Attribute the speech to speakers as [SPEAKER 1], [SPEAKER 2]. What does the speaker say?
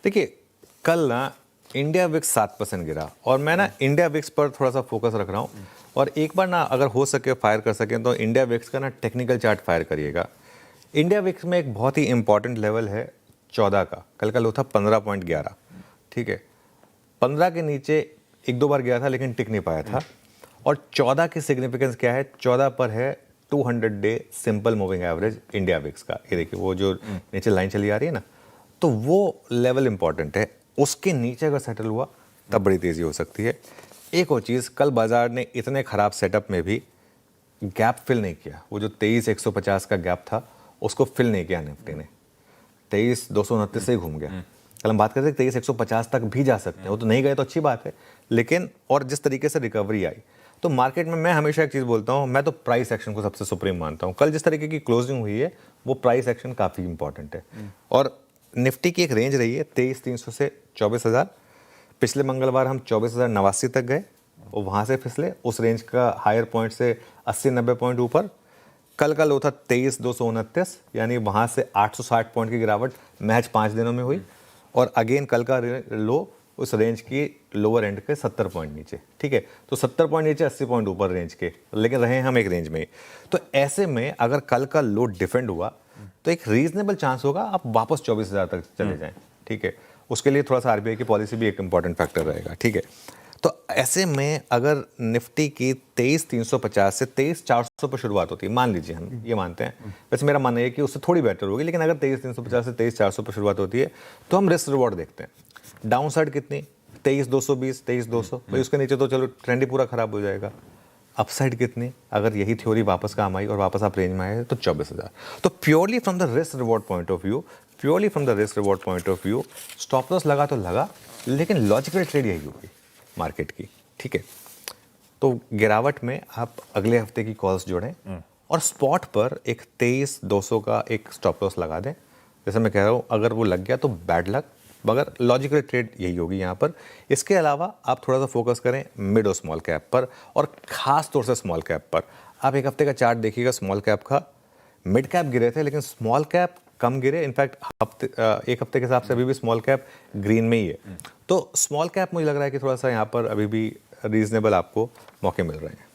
[SPEAKER 1] देखिए कल ना इंडिया विक्स 7% गिरा और मैं ना इंडिया विक्स पर थोड़ा सा फोकस रख रहा हूँ और एक बार ना अगर हो सके फायर कर सकें तो इंडिया विक्स का ना टेक्निकल चार्ट फायर करिएगा। इंडिया विक्स में एक बहुत ही इंपॉर्टेंट लेवल है 14 का, कल का लो था 15.11। ठीक है, 15 के नीचे एक दो बार गया था लेकिन टिक नहीं पाया था। और 14 की सिग्निफिकेंस क्या है, 14 पर है 200 day simple moving average India VIX का। ये देखिए वो जो नीचे लाइन चली आ रही है ना, तो वो लेवल इंपॉर्टेंट है। उसके नीचे अगर सेटल हुआ तब बड़ी तेजी हो सकती है। एक और चीज़, कल बाजार ने इतने खराब सेटअप में भी गैप फिल नहीं किया। वो जो 23,150 का गैप था उसको फिल नहीं किया निफ्टी ने, 23,229 से ही घूम गया। कल हम बात करते हैं 23,150 तक भी जा सकते हैं, वो तो नहीं गए तो अच्छी बात है, लेकिन और जिस तरीके से रिकवरी आई तो मार्केट में मैं हमेशा एक चीज़ बोलता हूँ, मैं तो प्राइस एक्शन को सबसे सुप्रीम मानता हूँ। कल जिस तरीके की क्लोजिंग हुई है वो प्राइस एक्शन काफ़ी इंपॉर्टेंट है। और निफ्टी की एक रेंज रही है 23,300 से 24,000। पिछले मंगलवार हम 24,089 तक गए और वहाँ से फिसले, उस रेंज का हायर पॉइंट से 80-90 पॉइंट ऊपर। कल का लो था 23,229, यानी वहाँ से 860 पॉइंट की गिरावट महज 5 दिनों में हुई। और अगेन कल का लो उस रेंज की लोअर एंड के 70 पॉइंट नीचे। ठीक है, तो 70 पॉइंट नीचे 80 पॉइंट ऊपर रेंज के, लेकिन रहे हम एक रेंज में। तो ऐसे में अगर कल का लो डिफेंड हुआ तो एक रीजनेबल चांस होगा आप वापस 24,000 तक चले जाएं। ठीक है, उसके लिए थोड़ा सा आरबीआई की पॉलिसी भी एक इंपॉर्टेंट फैक्टर रहेगा। ठीक है, तो ऐसे में अगर निफ्टी की 23,350 से 23,400 पर शुरुआत होती है, मान लीजिए हम ये मानते हैं, वैसे मेरा मानना है कि उससे थोड़ी बेटर होगी, लेकिन अगर 23,350 से 23,400 पर शुरुआत होती है तो हम रिस्क रिवॉर्ड देखते हैं। डाउन साइड कितनी, 23,220, 23,200, भाई उसके नीचे तो चलो ट्रेंड ही पूरा खराब हो जाएगा। अपसाइड कितनी, अगर यही थ्योरी वापस काम आई और वापस आप रेंज में आए तो 24,000। तो purely from the risk reward point of view, stop loss लगा तो लगा, लेकिन लॉजिकल ट्रेड यही होगी मार्केट की। ठीक है, तो गिरावट में आप अगले हफ्ते की कॉल्स जोड़ें और स्पॉट पर एक 23,200 का एक स्टॉप लॉस लगा दें। जैसे मैं कह रहा हूँ, अगर वो लग गया तो बैड लक, मगर लॉजिकल ट्रेड यही होगी यहाँ पर। इसके अलावा आप थोड़ा सा फोकस करें मिड और स्मॉल कैप पर, और ख़ास तौर से स्मॉल कैप पर। आप एक हफ्ते का चार्ट देखिएगा स्मॉल कैप का, मिड कैप गिरे थे लेकिन स्मॉल कैप कम गिरे। इनफैक्ट एक हफ्ते के हिसाब से अभी भी स्मॉल कैप ग्रीन में ही है। तो स्मॉल कैप मुझे लग रहा है कि थोड़ा सा यहाँ पर अभी भी रीजनेबल आपको मौके मिल रहे हैं।